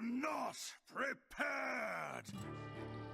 not prepared!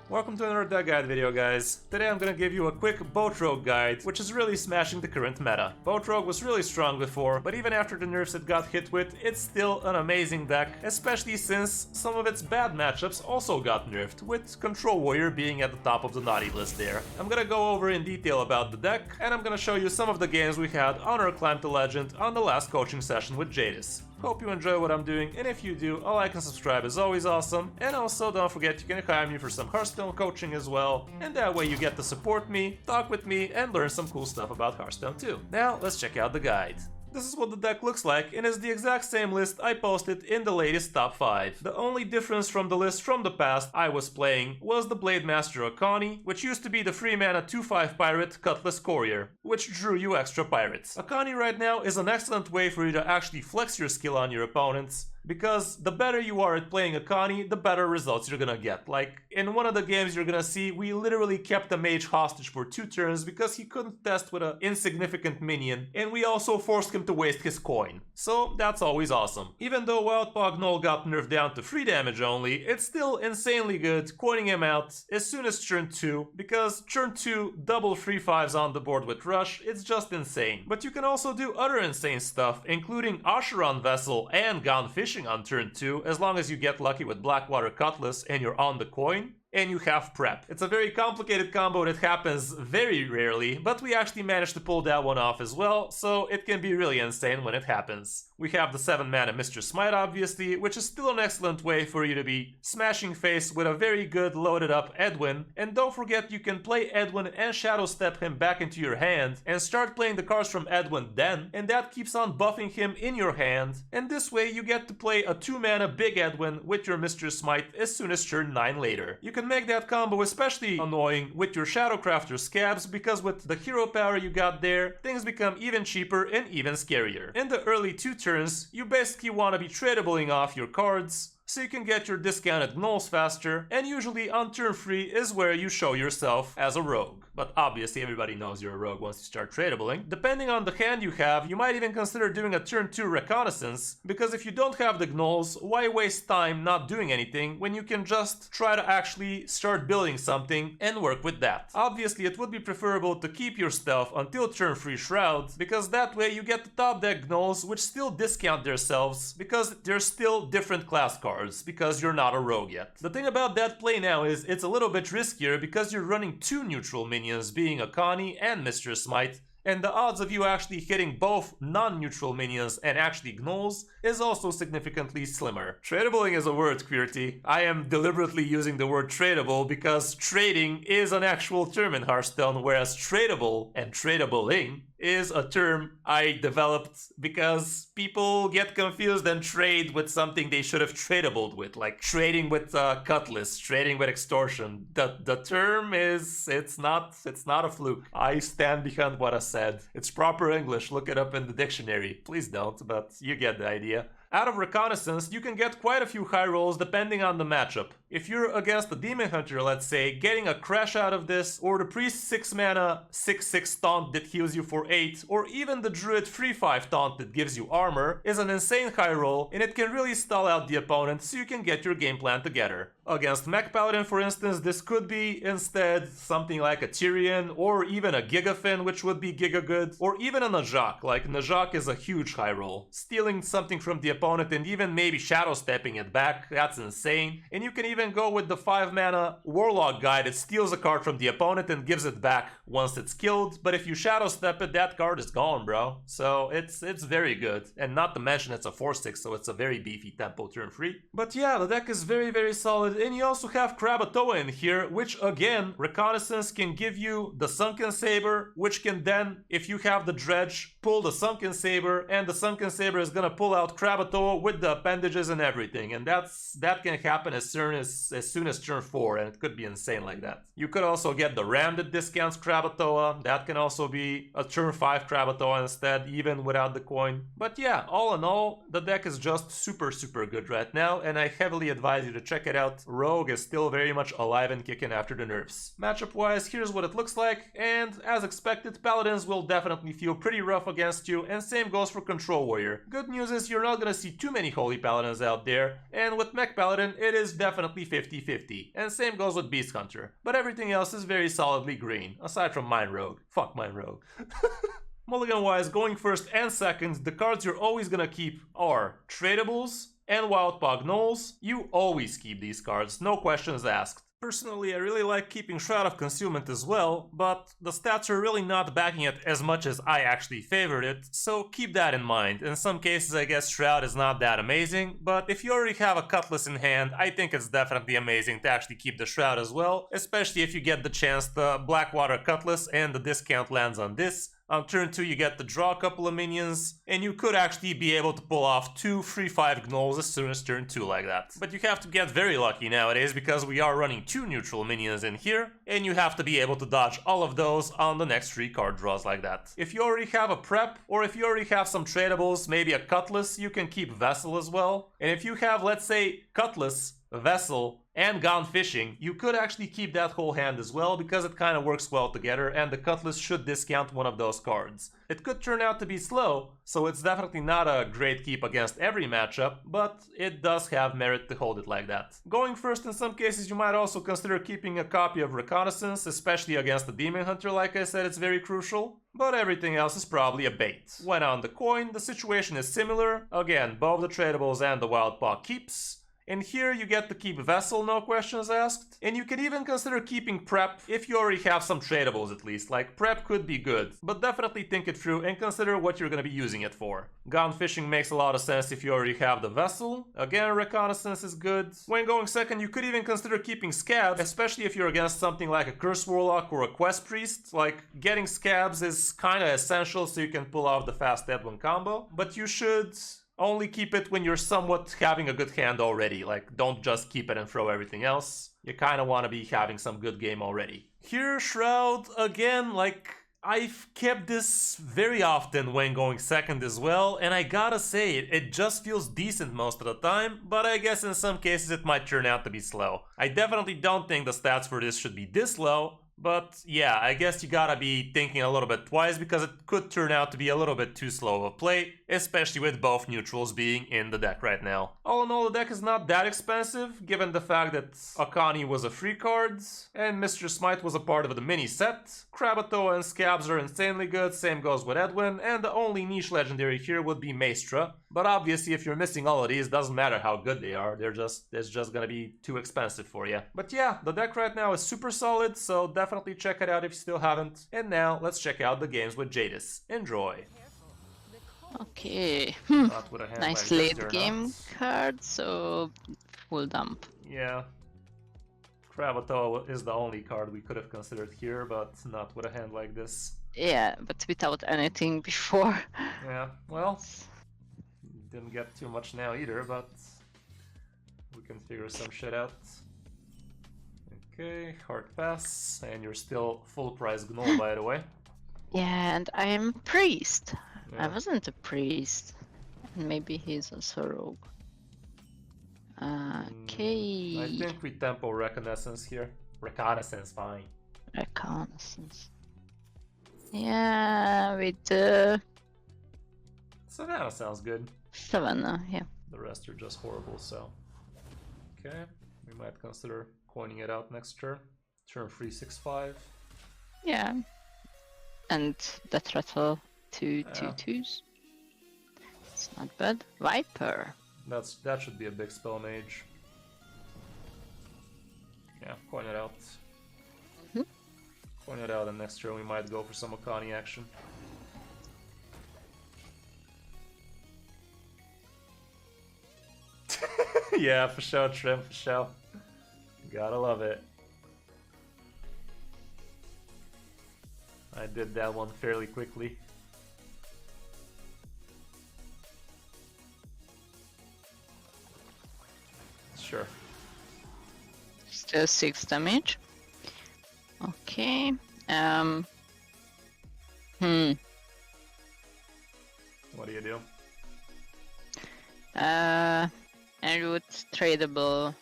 Welcome to another deck guide video, guys. Today I'm gonna give you a quick Boat Rogue guide, which is really smashing the current meta. Boat Rogue was really strong before, but even after the nerfs it got hit with, it's still an amazing deck, especially since some of its bad matchups also got nerfed, with Control Warrior being at the top of the naughty list there. I'm gonna go over in detail about the deck, and I'm gonna show you some of the games we had on our Climb to Legend on the last coaching session with Jadis. Hope you enjoy what I'm doing, and if you do, a like and subscribe is always awesome. And also don't forget you can hire me for some Hearthstone coaching as well, and that way you get to support me, talk with me, and learn some cool stuff about Hearthstone too. Now let's check out the guide. This is what the deck looks like, and is the exact same list I posted in the latest top 5. The only difference from the list from the past I was playing was the Blade Master Akani, which used to be the 3-mana 2/5 pirate Cutlass Courier, which drew you extra pirates. Akani right now is an excellent way for you to actually flex your skill on your opponents, because the better you are at playing Akani, the better results you're gonna get. Like, in one of the games you're gonna see, we literally kept the Mage hostage for 2 turns because he couldn't test with an insignificant minion, and we also forced him to waste his coin. So that's always awesome. Even though Wildpog Null got nerfed down to 3 damage only, it's still insanely good coining him out as soon as turn 2, because turn 2 double 3/5s on the board with Rush, it's just insane. But you can also do other insane stuff, including Asheron Vessel and Gone Fishing on turn 2, as long as you get lucky with Blackwater Cutlass and you're on the coin, and you have prep. It's a very complicated combo that happens very rarely, but we actually managed to pull that one off as well, so it can be really insane when it happens. We have the 7-mana Mr. Smite obviously, which is still an excellent way for you to be smashing face with a very good loaded up Edwin, and don't forget you can play Edwin and Shadow Step him back into your hand, and start playing the cards from Edwin then, and that keeps on buffing him in your hand, and this way you get to play a 2-mana Big Edwin with your Mr. Smite as soon as turn 9 later. You can make that combo especially annoying with your Shadowcrafter Scabs, because with the hero power you got there, things become even cheaper and even scarier. In the early 2 turns, you basically want to be tradabling off your cards, so you can get your discounted gnolls faster, and usually on turn 3 is where you show yourself as a rogue. But obviously everybody knows you're a rogue once you start tradabling. Depending on the hand you have, you might even consider doing a turn 2 reconnaissance, because if you don't have the gnolls, why waste time not doing anything when you can just try to actually start building something and work with that. Obviously it would be preferable to keep your stealth until turn 3 Shroud, because that way you get the top deck gnolls which still discount themselves, because they're still different class cards, because you're not a rogue yet. The thing about that play now is it's a little bit riskier because you're running 2 neutral minions, being Akani and Mr. Smite, and the odds of you actually hitting both non-neutral minions and actually gnolls is also significantly slimmer. Tradabling is a word, Queerty. I am deliberately using the word tradable because trading is an actual term in Hearthstone, whereas tradable and tradabling is a term I developed because people get confused and trade with something they should have tradabled with, like trading with Cutlass, trading with Extortion. The term is, it's not a fluke. I stand behind what I said. It's proper English, look it up in the dictionary. Please don't, but you get the idea. Out of Reconnaissance, you can get quite a few high rolls depending on the matchup. If you're against the Demon Hunter, let's say, getting a Crash out of this, or the Priest 6-mana 6/6 taunt that heals you for 8, or even the Druid 3/5 taunt that gives you armor, is an insane high roll, and it can really stall out the opponent so you can get your game plan together. Against Mech Paladin, for instance, this could be instead something like a Tyrion, or even a Gigafin, which would be giga good, or even a Najak. Like, Najak is a huge high roll. Stealing something from the opponent and even maybe Shadow Stepping it back, that's insane. And you can even go with the 5-mana Warlock guy that steals a card from the opponent and gives it back once it's killed, but if you Shadow Step it, that card is gone, bro. So it's very good, and not to mention it's a 4/6, so it's a very beefy tempo turn 3. But yeah, the deck is very solid, and you also have Krakatoa in here, which again, Reconnaissance can give you the Sunken Saber, which can then, if you have the Dredge, pull the Sunken Saber, and the Sunken Saber is gonna pull out Krakatoa with the appendages and everything, and that can happen as soon as turn 4, and it could be insane like that. You could also get the Ram that discounts Krakatoa, that can also be a turn 5 Krakatoa instead, even without the coin. But yeah, all in all, the deck is just super good right now, and I heavily advise you to check it out Rogue is still very much alive and kicking after the nerfs. Matchup wise, here's what it looks like, and as expected, Paladins will definitely feel pretty rough against you, and same goes for Control Warrior. Good news is you're not gonna see too many Holy Paladins out there, and with Mech Paladin, it is definitely 50-50, and same goes with Beast Hunter. But everything else is very solidly green, aside from Mine Rogue. Fuck Mine Rogue. Mulligan wise, going first and second, the cards you're always gonna keep are Tradables and Wildpog Gnolls. You always keep these cards, no questions asked. Personally, I really like keeping Shroud of Concealment as well, but the stats are really not backing it as much as I actually favored it, so keep that in mind. In some cases, I guess Shroud is not that amazing, but if you already have a Cutlass in hand, I think it's definitely amazing to actually keep the Shroud as well, especially if you get the chance the Blackwater Cutlass and the discount lands on this. On turn 2 you get to draw a couple of minions, and you could actually be able to pull off 2 free 5 Gnolls as soon as turn 2 like that. But you have to get very lucky nowadays because we are running 2 neutral minions in here, and you have to be able to dodge all of those on the next 3 card draws like that. If you already have a prep, or if you already have some tradables, maybe a Cutlass, you can keep Vessel as well. And if you have, let's say, Cutlass, Vessel, and Gone Fishing, you could actually keep that whole hand as well because it kind of works well together, and the Cutlass should discount one of those cards. It could turn out to be slow, so it's definitely not a great keep against every matchup, but it does have merit to hold it like that. Going first, in some cases you might also consider keeping a copy of Reconnaissance, especially against the Demon Hunter. Like I said, it's very crucial, but everything else is probably a bait. When on the coin, the situation is similar. Again, both the tradables and the Wild Paw keeps. And here you get to keep Vessel, no questions asked. And you can even consider keeping Prep if you already have some tradables at least. Like, Prep could be good, but definitely think it through and consider what you're gonna be using it for. Gone Fishing makes a lot of sense if you already have the Vessel. Again, Reconnaissance is good. When going second, you could even consider keeping Scabs, especially if you're against something like a Curse Warlock or a Quest Priest. Like, getting Scabs is kinda essential so you can pull off the fast Edwin combo, but you should only keep it when you're somewhat having a good hand already. Like, don't just keep it and throw everything else. You kind of want to be having some good game already. Here, Shroud, again, like, I've kept this very often when going second as well, and I gotta say, it just feels decent most of the time, but I guess in some cases it might turn out to be slow. I definitely don't think the stats for this should be this low, but yeah, I guess you gotta be thinking a little bit twice because it could turn out to be a little bit too slow of a play, especially with both neutrals being in the deck right now. All in all, the deck is not that expensive, given the fact that Akani was a free card, and Mr. Smite was a part of the mini set. Krabatoa and Scabs are insanely good, same goes with Edwin, and the only niche legendary here would be Maestra. But obviously, if you're missing all of these, doesn't matter how good they are, it's just gonna be too expensive for you. But yeah, the deck right now is super solid, so definitely check it out if you still haven't. And now, let's check out the games with Jadis. Enjoy! Okay, nice like late game card, so full dump. Yeah. Krabatoa is the only card we could have considered here, but not with a hand like this. Yeah, but without anything before. Yeah, well, didn't get too much now either, but we can figure some shit out. Okay, hard pass, and you're still full price Gnoll, by the way. Yeah, and I am priest. Yeah. I wasn't a priest. Maybe he's also rogue. Okay. I think we tempo Reconnaissance here. Reconnaissance, fine. Reconnaissance. Yeah, with Savannah sounds good. Savannah, yeah. The rest are just horrible, so... Okay, we might consider coining it out next turn. Turn 3, 6, 5. Yeah. And that rattle 2 2/2s. It's not bad. Viper. That should be a big spell mage. Yeah, coin it out. Coin it out, and next turn we might go for some Akani action. Yeah, for sure, Trim, for sure. Gotta love it. I did that one fairly quickly. Sure. Still 6 damage. Okay. What do you do? I would tradable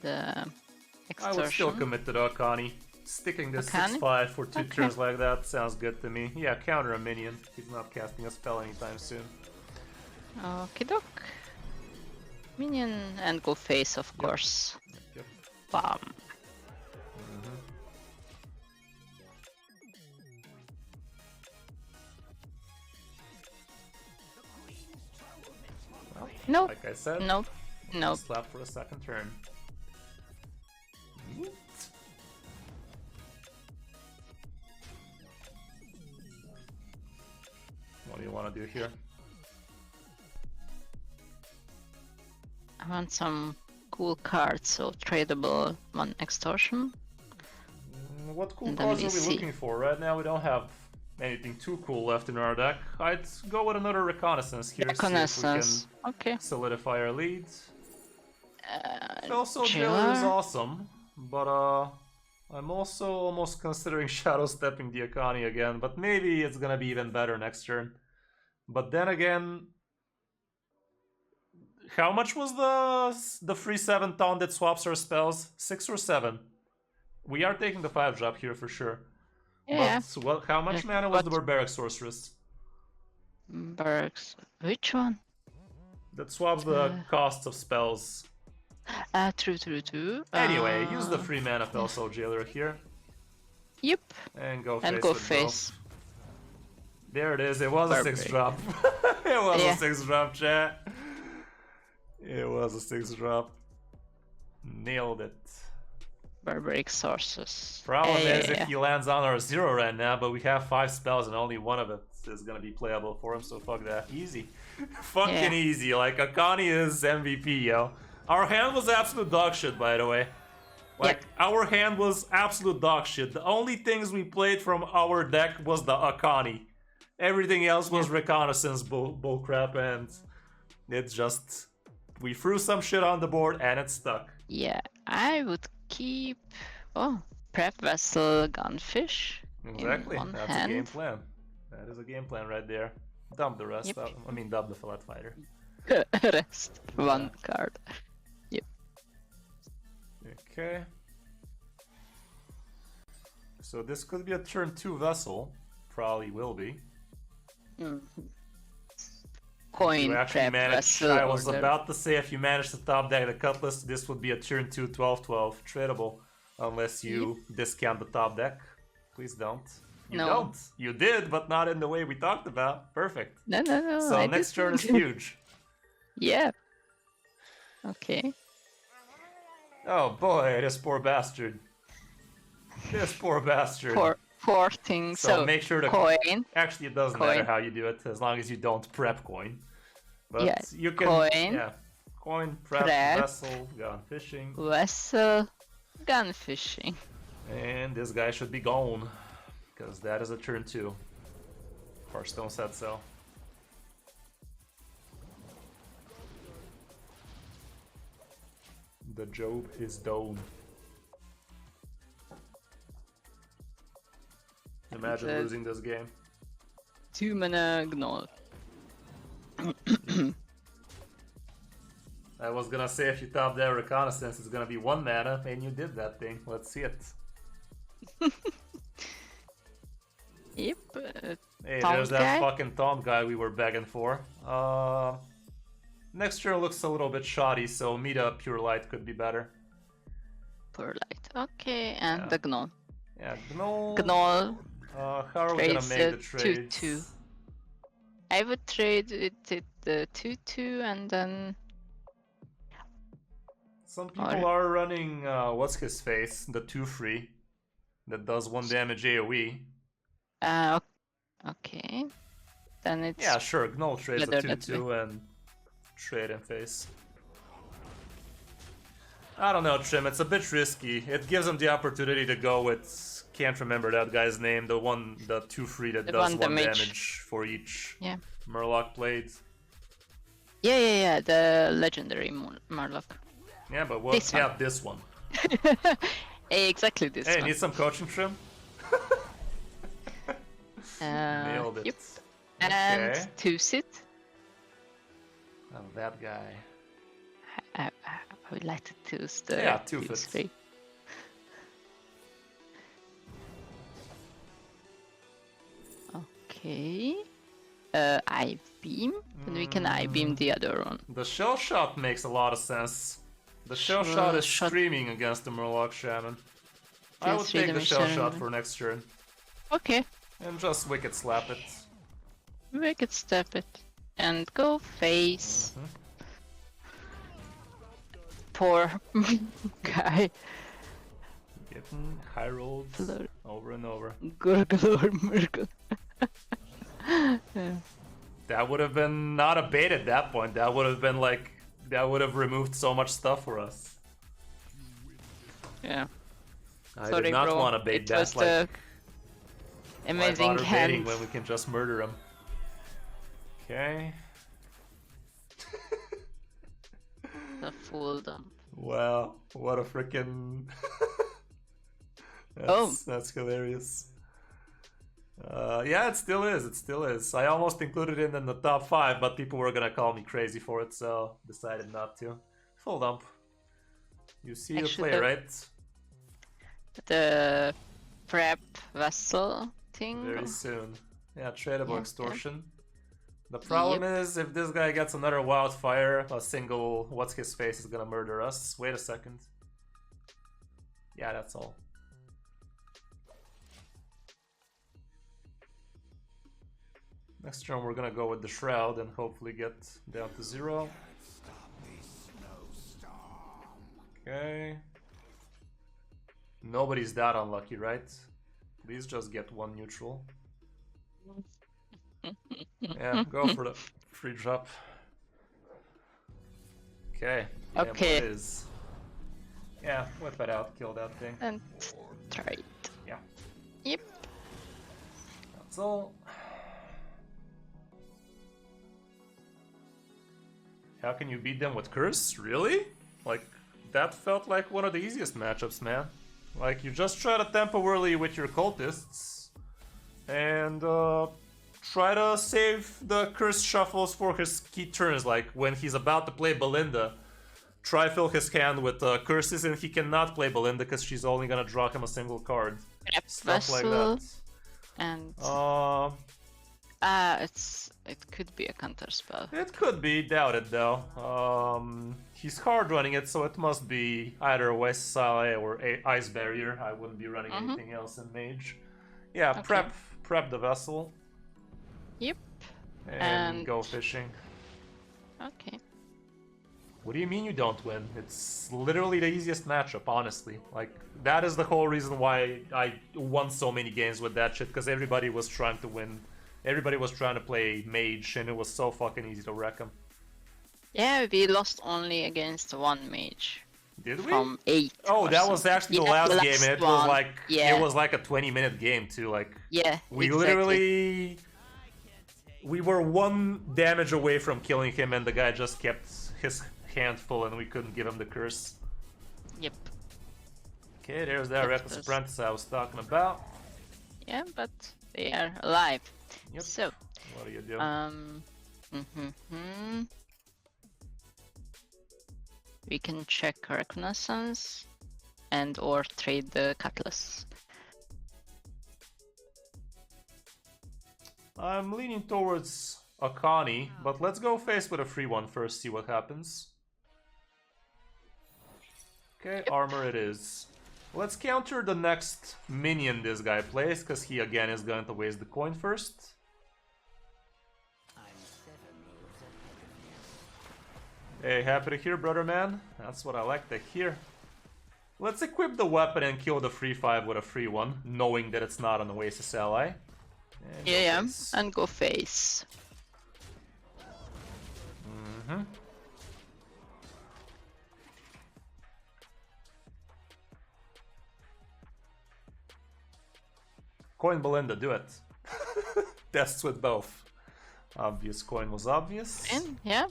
the I would still extortion. commit to the Akani. Sticking this Akani? 6-5 for 2 Okay. turns like that sounds good to me. Yeah, counter a minion. He's not casting a spell anytime soon. Okay, doc. Minion and go face, of course. Yep. Bam. Well, Nope. like I said, Nope. Nope. slap for a second turn. What do you want to do here? I want some cool cards, so tradable one extortion. What cool And then cards we are we see. looking for? Right now we don't have anything too cool left in our deck. I'd go with another Reconnaissance here, see if we Reconnaissance. Okay. can solidify our lead. Also, Jailer. Jailer is awesome, but I'm also almost considering shadow stepping the Akani again, but maybe it's gonna be even better next turn. But then again, how much was the free 7 taunt that swaps our spells? 6 or 7? We are taking the 5-drop here for sure. Yeah. But how much mana was the What- Barbaric Sorceress? Barracks. Which one? That swaps the costs of spells. True. Anyway, use the free mana Felsoul Jailer here. Yep. And go And face go with face. both. There it is, it was a Barbaric. 6-drop. It was Yeah. a 6-drop, chat. It was a 6-drop. Nailed it. Barbaric sources. Problem is yeah. if he lands on our 0 right now, but we have 5 spells and only one of it is gonna be playable for him, so fuck that. Easy. Fucking Yeah. easy. Like, Akani is MVP, yo. Our hand was absolute dog shit, by the way. Like, our hand was absolute dog shit. The only things we played from our deck was the Akani. Everything else was reconnaissance bullcrap, and it's just... We threw some shit on the board and it stuck. Yeah, I would keep. Oh, prep vessel, gunfish. Exactly, In one that's hand. a game plan. That is a game plan right there. Dump the rest Yep. out. I mean, dump the Flat Fighter. Rest. One card. Yep. Okay. So this could be a turn 2 vessel. Probably will be. Coin You actually prep managed. vessel. I was order. about to say if you manage to top deck the Cutlass, this would be a turn 2 12-12 tradable. Unless you discount the top deck. Please don't. You No. don't. You did, but not in the way we talked about. Perfect. No. So I next turn is didn't. huge. Yeah. Okay. Oh boy, this poor bastard. This poor bastard. Four things. So make sure to coin. Actually, it doesn't Coin. matter how you do it, as long as you don't prep coin. But Yeah, you can, coin. yeah, coin, prep, Prep. vessel, gone fishing, Vessel, gun fishing. and this guy should be gone, because that is a turn 2. Hearthstone said so. The job is done. Imagine The- losing this game. 2 mana gnoll. I was gonna say if you top that reconnaissance, it's gonna be 1 mana, and you did that thing. Let's see it. Yep. Hey, Taunt there's that guy? fucking taunt guy we were begging for. Next turn looks a little bit shoddy, so Meta Pure Light could be better. Poor light. Okay, and Yeah. the gnoll. Yeah, Gnoll. Gnoll. How are we gonna Trades make the it trades? 2-2. I would trade it the 2-2 and then. Some people are running, what's his face? The 2-3. That does 1 damage AoE. Okay. Then it's. Yeah, sure, Gnoll trades the better that 2-2 and trade in face. I don't know, Trim, it's a bit risky. It gives him the opportunity to go with, can't remember that guy's name, the 2-3 that The does one, 1 the Mage. damage for each Yeah. Murloc blade. Yeah. The legendary Murloc. Yeah, but what? This one. Yeah, this one. Exactly this Hey, one. need some coaching, Trim? Nailed it. Yep. And Okay. 2 sit. Oh, that guy. I would like to choose the Yeah, 2 fits. 3. Okay. I beam, and we can I beam the other one. The shell shot makes a lot of sense. The shell shot is streaming against the Murloc Shaman. I would take the shell shot for next turn. Okay. And just Wicked Slap it. Wicked Step it. And go face. Poor guy. Getting high rolled over and over. Gurgle Murgle. Yeah. That would have been not a bait at that point. That would have been like, that would have removed so much stuff for us. Yeah. I Sorry, did not bro. want to bait It that. was Like, the amazing hand. when we can just murder him. Okay. The fool dump. Wow, what a freaking. That's hilarious. Yeah, it still is. It still is. I almost included it in the top 5, but people were gonna call me crazy for it, so decided not to. Full dump. You see the play, right? The prep vessel thing. Very soon. Yeah, tradable Yeah, extortion. The problem is, if this guy gets another wildfire, a single what's his face is gonna murder us. Wait a second. Yeah, that's all. Next turn we're gonna go with the Shroud and hopefully get down to 0. Okay. Nobody's that unlucky, right? Please just get 1 neutral. Yeah, go for the free drop. Okay. Okay. It is. Yeah, whip it out, kill that thing. And try it. Yeah. Yep. That's all. How can you beat them with Kris? Really? Like, that felt like one of the easiest matchups, man. Like, you just try to tempo early with your cultists, and try to save the Kris shuffles for his key turns, like when he's about to play Belinda. Try fill his hand with curses, and he cannot play Belinda because she's only gonna draw him a single card. Yep. Stuff like that. And it could be a counter spell. It could be, doubt it though. He's hard running it, so it must be either West Side or Ice Barrier. I wouldn't be running anything else in Mage. Yeah, Okay. prep the vessel. Yep. And go fishing. Okay. What do you mean you don't win? It's literally the easiest matchup, honestly. Like, that is the whole reason why I won so many games with that shit, because everybody was trying to win. Everybody was trying to play Mage, and it was so fucking easy to wreck him. Yeah, we lost only against 1 mage. Did we? From 8. Oh, that was actually the last game, and it was like it was like a 20-minute game too. Like, yeah, we literally were 1 damage away from killing him, and the guy just kept his hand full, and we couldn't give him the curse. Yep. Okay, there's that Reckless Apprentice I was talking about. Yeah, but they are alive. Yep. So, what do you do? We can check Reconnaissance and or trade the Cutlass. I'm leaning towards Akani, but let's go face with a free one first, see what happens. Okay, armor it is. Let's counter the next minion this guy plays, because he again is going to waste the coin first. Hey, happy to hear, brother man. That's what I like to hear. Let's equip the weapon and kill the free 5 with a free 1, knowing that it's not an Oasis ally. And and go face. Coin Belinda, do it. Tests with both. Obvious coin was obvious. And yeah.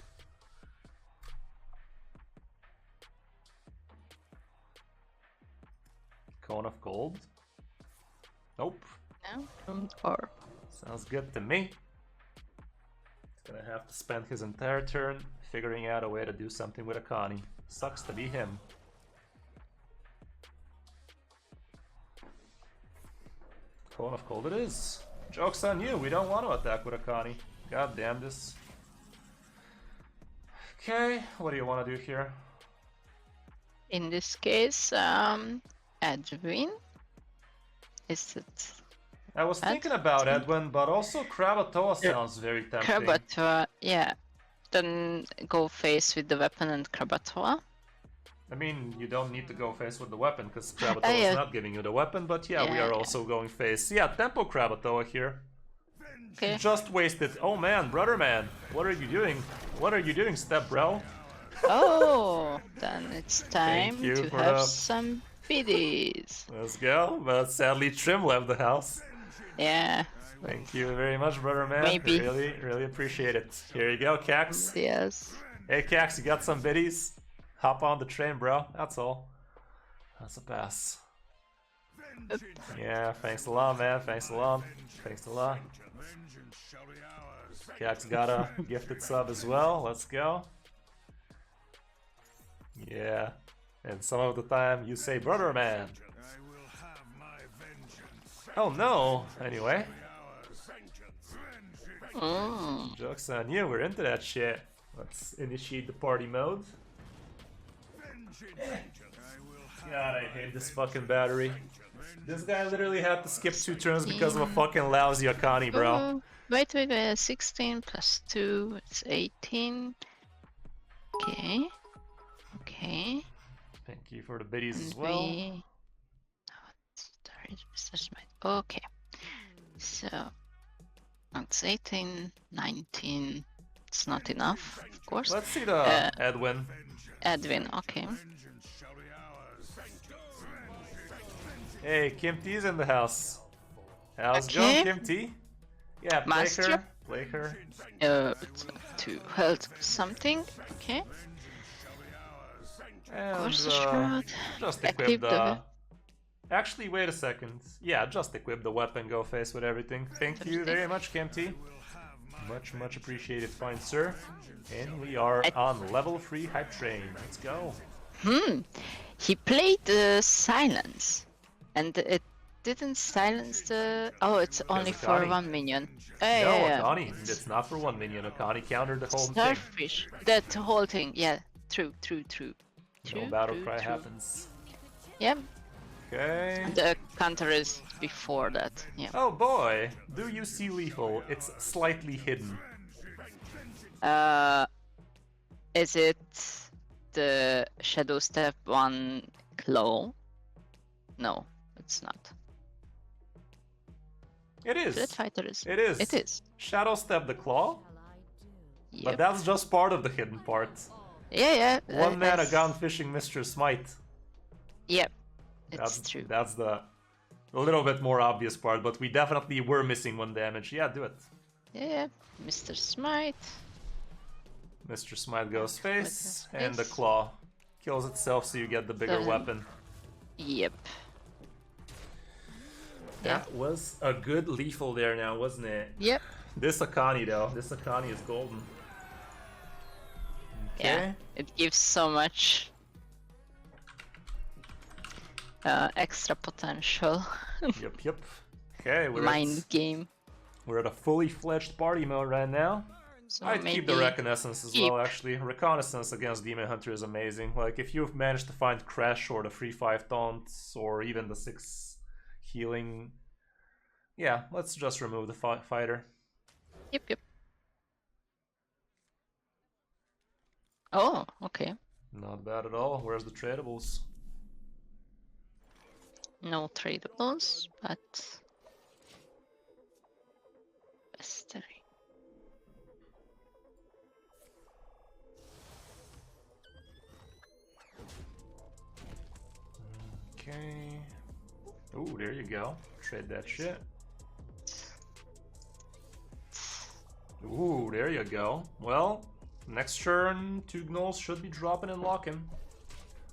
Cone of gold. Nope. No, or sounds good to me. Gonna have to spend his entire turn figuring out a way to do something with Akani. Sucks to be him. Cone of Cold it is. Joke's on you, we don't want to attack with Akani. God damn this. Okay, what do you want to do here? In this case, Edwin. Is it? I was thinking about Edwin, but also Krakatoa sounds very tempting. Krakatoa, yeah. Then go face with the weapon and Krakatoa. I mean, you don't need to go face with the weapon, because Krakatoa yeah. is not giving you the weapon, but yeah, we are also going face. Yeah, tempo Krakatoa here. Okay. Just wasted. Oh man, brother man, what are you doing? What are you doing, step bro? Oh, then it's time you to for have the- some biddies. Let's go, but sadly Trim left the house. Yeah. Thank you very much, brother man. Maybe. Really appreciate it. Here you go, Cax. Yes. Hey Cax, you got some biddies? Hop on the train, bro. That's all. That's a pass. Yeah, thanks a lot, man. Thanks a lot. Thanks a lot. Cax got a gifted sub as well. Let's go. Yeah. And some of the time you say brother man. Oh no. Anyway. Joke's on you. We're into that shit. Let's initiate the party mode. God, I hate this fucking battery. This guy literally had to skip 2 turns because of a fucking lousy Akani, bro. Oh, wait, 16 plus 2, it's 18. Okay. Okay. Thank you for the biddies as And well. we... Mr. Smith. Okay. So, that's 18, 19. It's not enough, of course. Let's see the Edwin. Edwin, okay. Hey, Kim T's in the house. How's it Okay. going, Kim T? Yeah, play Master. her. Play her. To health something, okay. And Course shroud. just Equip equip the- the... Actually, wait a second. Yeah, just equip the weapon, go face with everything. Thank you very much, Kim T. Much appreciated, fine sir. And we are on level 3 hype train. Let's go. He played silence, and it didn't silence the. Oh, it's only for Akani. 1 minion. No, Yeah. Akani. It's not for 1 minion. Akani countered the whole thing. Starfish. That whole thing. Yeah. True. No battle cry happens. Yep. Okay. The counter is before that. Yeah. Oh boy, do you see lethal? It's slightly hidden. Is it the Shadow Step 1 claw? No, it's not. It is. Street Fighter is. It is. It is. Shadow Step the claw, Yep. but that's just part of the hidden part. Yeah. One man, a that's- gun fishing Mr. Smite. Yep. That's It's true. That's the a little bit more obvious part, but we definitely were missing 1 damage. Yeah, do it. Yeah. Mr. Smite. Mr. Smite goes face, and the face. claw kills itself, so you get the bigger weapon. Yep. That was a good lethal there now, wasn't it? Yep. This Akani though, this Akani is golden. Okay. Yeah. It gives so much extra potential. Yep. Okay, Mind game. we're at a fully fledged party mode right now. So I'd maybe keep the reconnaissance as keep. well, actually. Reconnaissance against Demon Hunter is amazing. Like, if you've managed to find Crash or the 3-5 taunts or even the 6 healing, yeah, let's just remove the fighter. Yep. Oh, okay. Not bad at all. Where's the tradables? No tradables, but Bestery. Okay. Ooh, there you go. Trade that shit. Ooh, there you go. Well, next turn, 2 gnolls should be dropping and locking.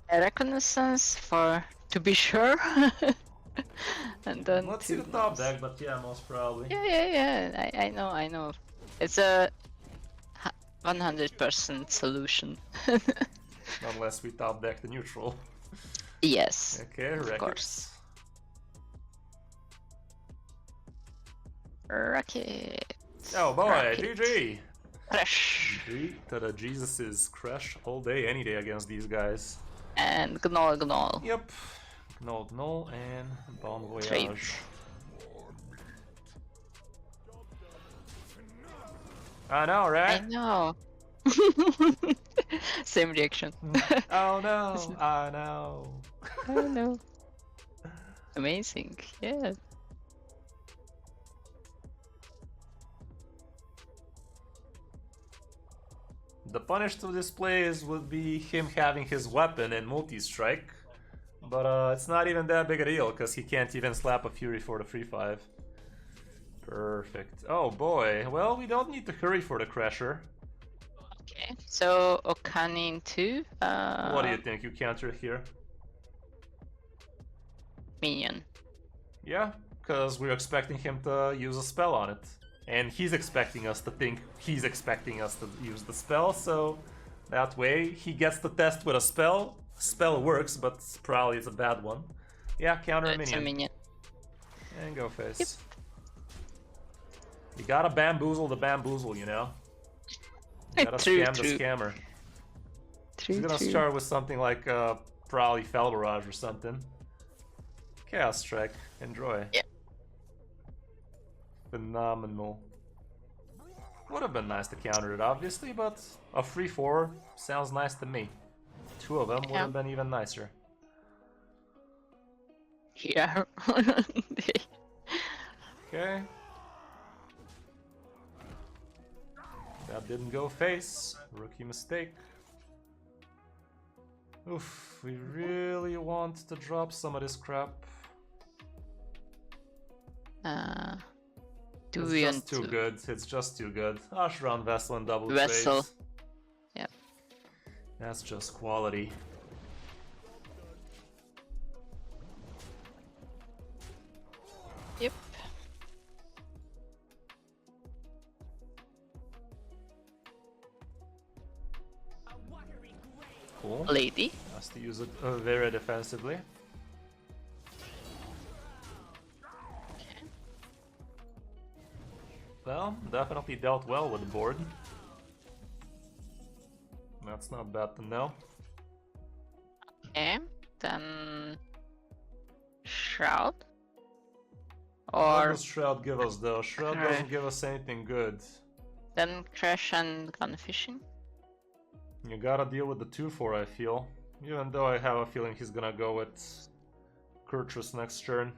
A reconnaissance for to be sure. And then Let's see the top deck, but yeah, most probably. Yeah. I know. It's a 100% solution. Unless we top deck the neutral. Yes, Okay, of Rackets. course. Rocket. Oh boy, Rocket. GG! Crash. GG to the Jesuses. Crash all day, any day against these guys. And Gnoll. Yep. Gnoll, and Bon Voyage. Trade. I know, right? I know. Same reaction. Oh no, I know. I know. Amazing, yeah. The punish to this plays would be him having his weapon and multi-strike. But it's not even that big a deal, because he can't even slap a Fury for the free 5. Perfect. Oh boy, well, we don't need to hurry for the Crasher. Okay, so Okanin 2. What do you think? You counter here? Minion. Yeah, because we're expecting him to use a spell on it. And he's expecting us to think he's expecting us to use the spell, so that way he gets to test with a spell. Spell works, but probably it's a bad one. Yeah, counter a It's minion. a minion. And go face. Yep. You gotta bamboozle the bamboozle, you know? You gotta True, scam true. the scammer. True, He's gonna true. start with something like probably Fel Barrage or something. Chaos Strike. Enjoy. Yeah. Phenomenal. Would have been nice to counter it, obviously, but a free 4 sounds nice to me. 2 of them would have been even nicer. Yeah. Okay. That didn't go face. Rookie mistake. Oof, we really want to drop some of this crap. Do It's we just want too to... good. It's just too good. Ashran, Vessel, and double Vessel. trades. Yep. That's just quality. Yep. Cool. Lady. Has to use it very defensively. Well, definitely dealt well with the board. That's not bad to know. Okay. Then... Shroud? What Or does Shroud give us though? Shroud Okay. doesn't give us anything good. then Crash and Gun Fishing? You gotta deal with the 2-4, I feel. Even though I have a feeling he's gonna go with Kurtrus next turn.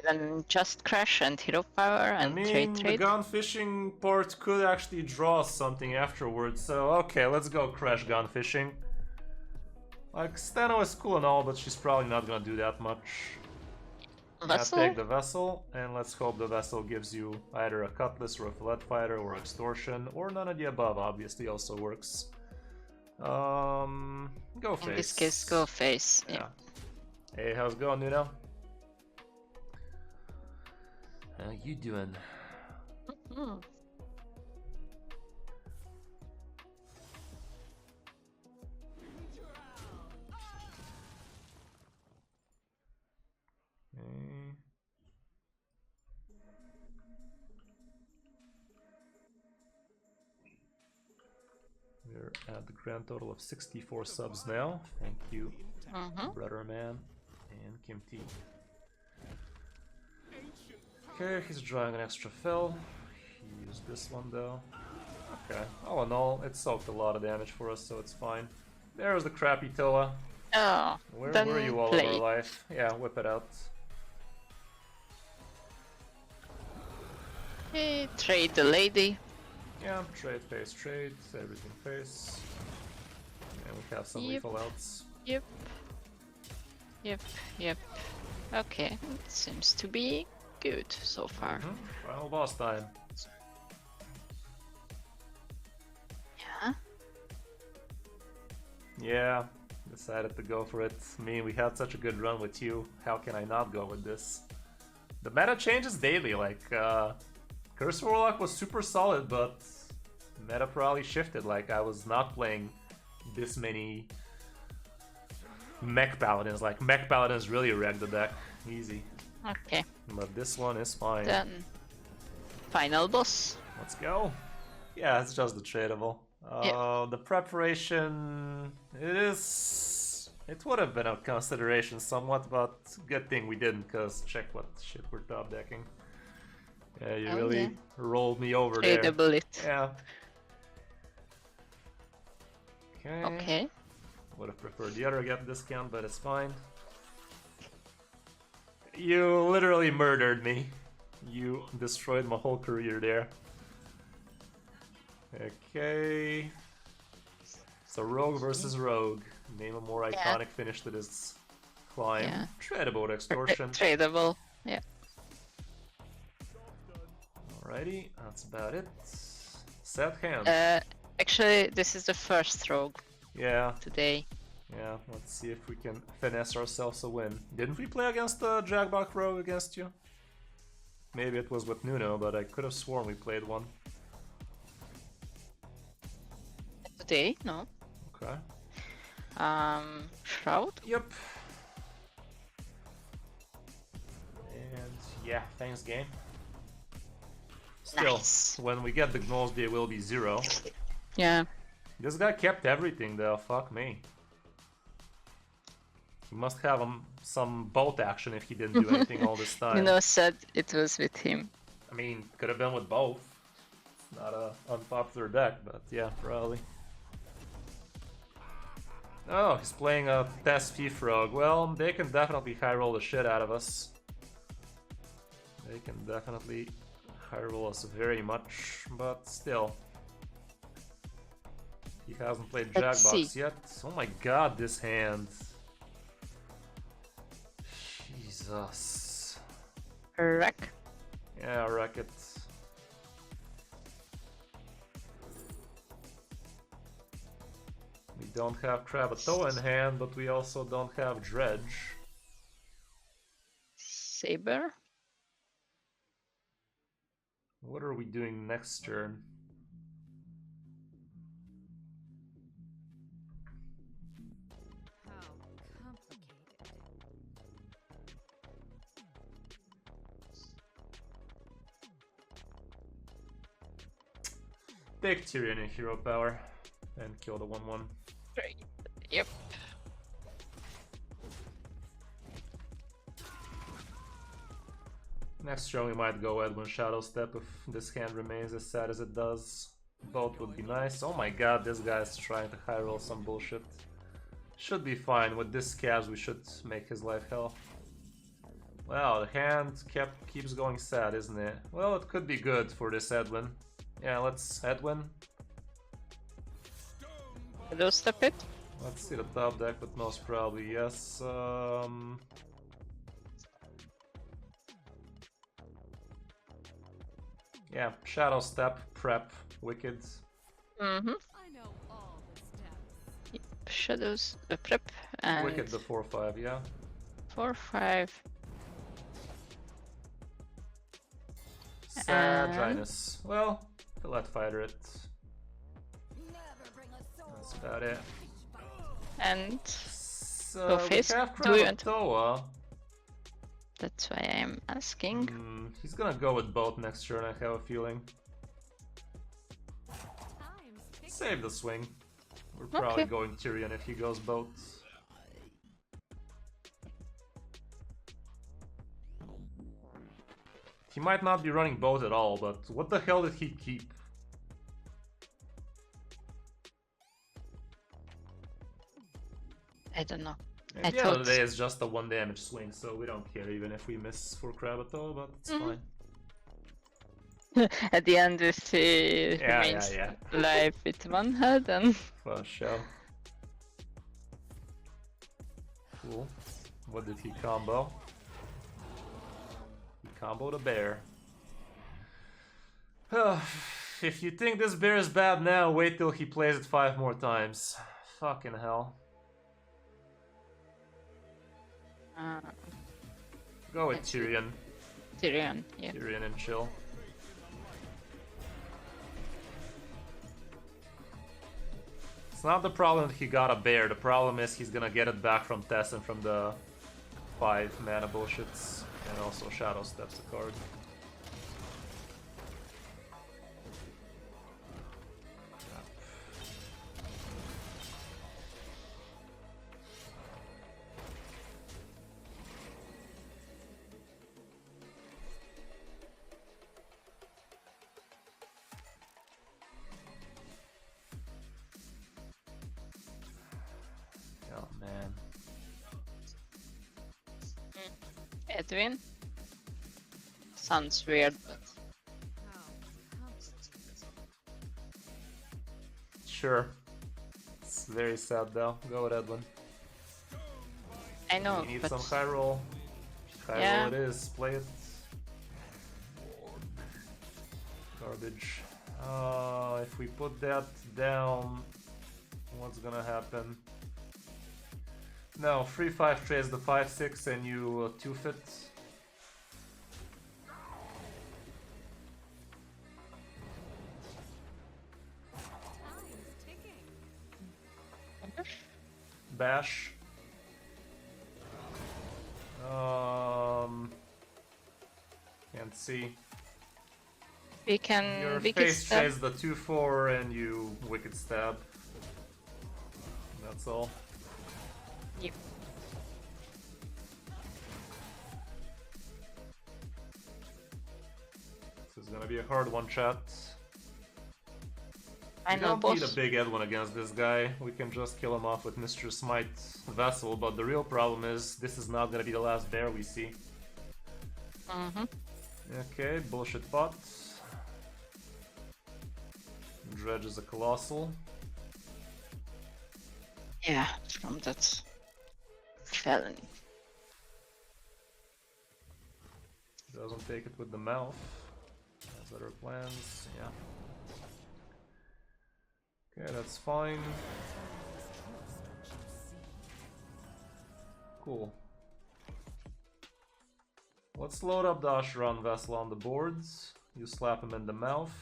Then just Crash and Hero Power I and mean, the trade. gun fishing part could actually draw something afterwards, so okay, let's go Crash gun fishing. Like, Steno is cool and all, but she's probably not gonna do that much. Vessel? Yeah, take the Vessel, and let's hope the Vessel gives you either a Cutlass or a Fillet Fighter or Extortion, or none of the above, obviously, also works. Go face. In this case, go face. Yeah. Hey, how's it going, Nuno? How you doing? Hmm. We're at the grand total of 64 subs now. Thank you, Brother Man and Kim T. Okay, he's drawing an extra fill. He used this one though. Okay, all in all, it soaked a lot of damage for us, so it's fine. There's the crappy Toa. Oh, Where then were you all play. of our life? Yeah, whip it out. Okay, trade the lady. Yeah, trade, everything face. And we have some Yep. lethal outs. Yep. Okay, it seems to be good so far. Final boss time. Yeah. Yeah, decided to go for it. I mean, we had such a good run with you. How can I not go with this? The meta changes daily, like, Curse Warlock was super solid, but meta probably shifted. Like, I was not playing this many Mech Paladins. Like, Mech Paladins really wrecked the deck. Easy. Okay. But this one is fine. Then final boss. Let's go. Yeah, it's just the tradable. The preparation, it would have been a consideration somewhat, but good thing we didn't, because check what shit we're top decking. Yeah, you really rolled me over there. Tradable it. Yeah. Okay. Okay. Would have preferred the other get discount, but it's fine. You literally murdered me. You destroyed my whole career there. Okay. So rogue versus rogue. Name a more iconic finish to this climb. Yeah. Tradable extortion. Tradable. Yeah. Alrighty, that's about it. Set hand. Actually, this is the first rogue Yeah. today. Yeah, let's see if we can finesse ourselves a win. Didn't we play against the Jackbox Rogue against you? Maybe it was with Nuno, but I could have sworn we played one. Today? No. Okay. Shroud? Yep. And yeah, thanks game. Still, Nice. when we get the gnolls, they will be 0. Yeah. This guy kept everything though, fuck me. He must have some boat action if he didn't do anything all this time. You know, said it was with him. I mean, could have been with both. Not a unpopular deck, but yeah, probably. Oh, he's playing a test Thief Rogue. Well, they can definitely high roll the shit out of us. They can definitely high roll us very much, but still. He hasn't played Let's Jackbox see. yet. Oh my god, this hand. Jesus. Wreck. Yeah, wreck it. We don't have Kravatoa in hand, but we also don't have Dredge. Saber. What are we doing next turn? Take Tyrion in hero power and kill the 1/1. Great. Yep. Next turn we might go Edwin Shadow Step if this hand remains as sad as it does. Both would be nice. Oh my god, this guy's trying to high roll some bullshit. Should be fine. With this Cavs we should make his life hell. Well, the hand keeps going sad, isn't it? Well, it could be good for this Edwin. Yeah, let's Edwin. Shadow step it. Let's see the top deck, but most probably yes. Yeah, Shadow Step, Prep, Wicked. Mm-hmm. I know all the steps. Yep. Shadows, prep, and Wicked the 4/5, yeah. 4/5. Saginus. Well, let fighter it. Never bring a soul. That's about it. And So Go we face. have Do you want- Kravatoa. that's why I'm asking. He's gonna go with both next turn, I have a feeling. Time's ticking. Save the swing. We're probably going Tyrion if he goes both. He might not be running both at all, but what the hell did he keep? I don't know. At the end of the day, it's just a 1 damage swing, so we don't care even if we miss for Kravatoa, but it's fine. At the end, if he remains live with one head, and For sure. Cool. What did he combo? He comboed a bear. If you think this bear is bad now, wait till he plays it 5 more times. Fucking hell. Go with Tyrion. Tyrion, yeah. Tyrion and chill. not the problem that he got a bear, the problem is he's gonna get it back from Tess and from the 5 mana bullshits, and also Shadow Steps a card. Oh man. Edwin? Sounds weird, but Sure. It's very sad though. Go with Edwin. I know, You need but some high roll. High Yeah. roll it is. Play it. Garbage. If we put that down, what's gonna happen? No, 3-5 trades the 5-6 and you 2-fit. time is ticking. Bash. Can't see. we can Your we can face stab. trades the 2-4 and you wicked stab. That's all. Yep. This is gonna be a hard one, chat. I We know, don't boss. need a big Edwin against this guy. We can just kill him off with Mr. Smite Vessel, but the real problem is this is not gonna be the last bear we see. Mm-hmm. Okay, bullshit pot. Dredge is a colossal. Yeah, from that felony. Doesn't take it with the mouth. Has other plans, yeah. Okay, that's fine. Cool. Let's load up the Asheron Vessel on the boards. You slap him in the mouth.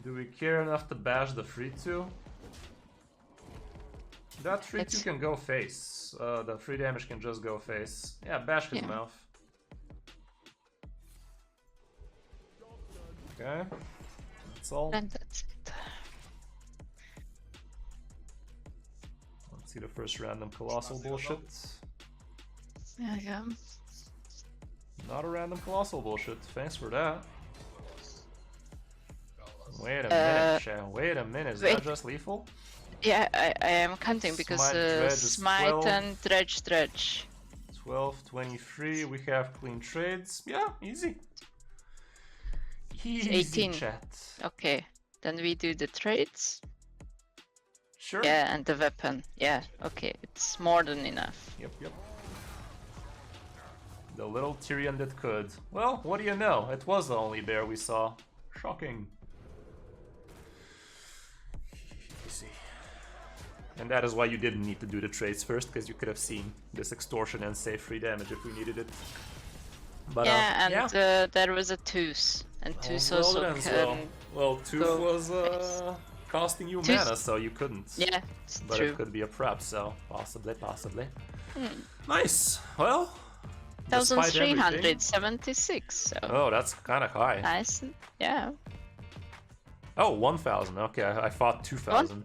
Do we care enough to bash the 3-2? That 3-2 It's- can go face. The 3 damage can just go face. Yeah, bash his Yeah. mouth. Okay. That's all. And that's it. Let's see the first random colossal bullshit. Yeah. Not a random colossal bullshit. Thanks for that. Wait a Uh, minute, Shay. Wait a minute. Is wait. that just lethal? Yeah, I am counting because Smite, Dredge is Smite 12. and Dredge. 12, 23. We have clean trades. Yeah, easy. Easy, 18. chat. Okay, then we do the trades. Sure. Yeah, and the weapon. Yeah, okay, it's more than enough. Yep. The little Tyrion that could. Well, what do you know? It was the only bear we saw. Shocking. Easy. And that is why you didn't need to do the trades first, because you could have seen this extortion and save 3 damage if we needed it. But, Yeah, and there was a Tooth. And Tooth also can... Well, Tooth go was face. costing you Tooth- mana, so you couldn't. Yeah, it's But true. it could be a prep, so possibly. Hmm. Nice. Well, despite everything- 1,376, so... Oh, that's kind of high. Nice, yeah. Oh, 1,000. Okay, I thought 2,000.